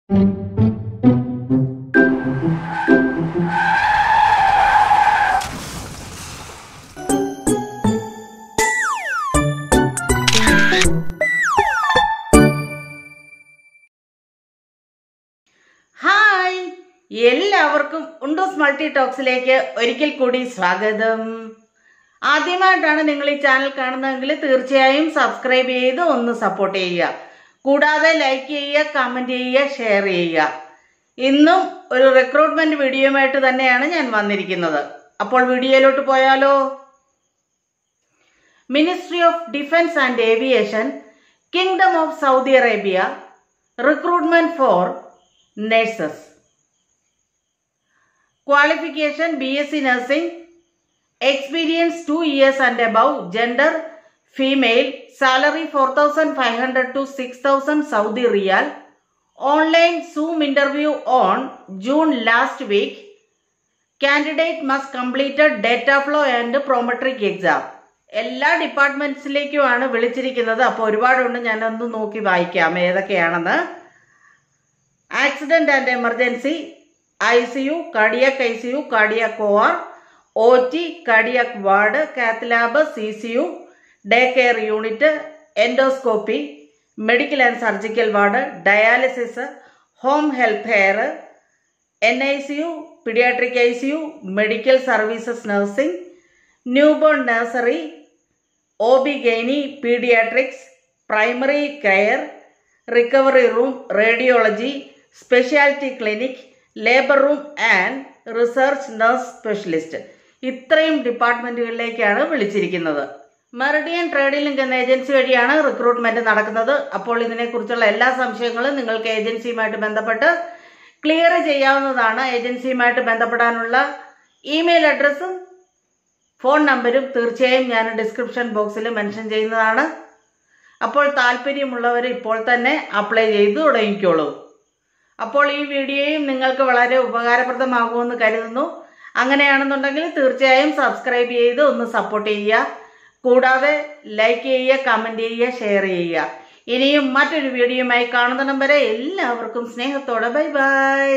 Hi, എല്ലാവർക്കും ഉണ്ടോസ് multi ടോക്സിലേക്ക് ഒരിക്കൽ കൂടി സ്വാഗതം. ആദ്യമായിട്ടാണ് നിങ്ങൾ ഈ ചാനൽ കാണുന്നതെങ്കിൽ തീർച്ചയായും സബ്സ്ക്രൈബ് ചെയ്ത് ഒന്ന് സപ്പോർട്ട് ചെയ്യുക. കൂടാതെ ലൈക്ക് ചെയ്യുക, കമന്റ് ചെയ്യുക, ഷെയർ ചെയ്യുക. ഇന്നും ഒരു റിക്രൂട്ട്മെന്റ് വീഡിയോയുമായിട്ട് തന്നെയാണ് ഞാൻ വന്നിരിക്കുന്നത്. അപ്പോൾ വീഡിയോയിലോട്ട് പോയാലോ? Ministry of defence and aviation, kingdom of Saudi Arabia, recruitment four nurses. Qualification BSc Nursing, experience 2 years and above, gender female, salary 4,500 to 6,000 Saudi Riyal, online Zoom interview on June last week, candidate must completed data flow and prometric exam. എല്ലാ ഡിപ്പാർട്ട്മെന്റ്സിലേക്കുമാണ് വിളിച്ചിരിക്കുന്നത്. അപ്പോൾ ഒരുപാടുണ്ട്, ഞാനൊന്ന് നോക്കി വായിക്കാം ഏതൊക്കെയാണെന്ന്. Accident and emergency, ICU, cardiac ICU, cardiac OR, OT, cardiac ward, cath lab, CCU, day care unit, endoscopy, medical and surgical ward, dialysis, home health care, NICU, paediatric ICU, medical services nursing, newborn nursery, OB-GYN, paediatrics, primary care, recovery room, radiology, speciality clinic, labour room and research nurse specialist. ഇത്രയും ഡിപ്പാർട്ട്മെന്റുകളിലേക്കാണ് വിളിച്ചിരിക്കുന്നത്. Meridian Trading Link എന്ന agency വഴിയാണ് recruitment നടക്കുന്നത്. അപ്പോൾ ഇതിനെക്കുറിച്ചുള്ള എല്ലാ സംശയങ്ങളും നിങ്ങൾക്ക് ഏജൻസിയുമായിട്ട് ബന്ധപ്പെട്ട് ക്ലിയർ ചെയ്യാവുന്നതാണ്. ഏജൻസിയുമായിട്ട് ബന്ധപ്പെടാനുള്ള ഇമെയിൽ അഡ്രസ്സും ഫോൺ നമ്പരും തീർച്ചയായും ഞാൻ ഡിസ്ക്രിപ്ഷൻ ബോക്സിൽ മെൻഷൻ ചെയ്യുന്നതാണ്. അപ്പോൾ താല്പര്യമുള്ളവർ ഇപ്പോൾ തന്നെ അപ്ലൈ ചെയ്ത് തുടങ്ങിക്കോളൂ. അപ്പോൾ ഈ വീഡിയോയും നിങ്ങൾക്ക് വളരെ ഉപകാരപ്രദമാകുമെന്ന് കരുതുന്നു. അങ്ങനെയാണെന്നുണ്ടെങ്കിൽ തീർച്ചയായും സബ്സ്ക്രൈബ് ചെയ്ത് ഒന്ന് സപ്പോർട്ട് ചെയ്യുക. കൂടാതെ ലൈക്ക് ചെയ്യുക, കമന്റ് ചെയ്യുക, ഷെയർ ചെയ്യുക. ഇനിയും മറ്റൊരു വീഡിയോയുമായി കാണുന്നിടം വരെ എല്ലാവർക്കും സ്നേഹത്തോടെ ബൈ ബൈ.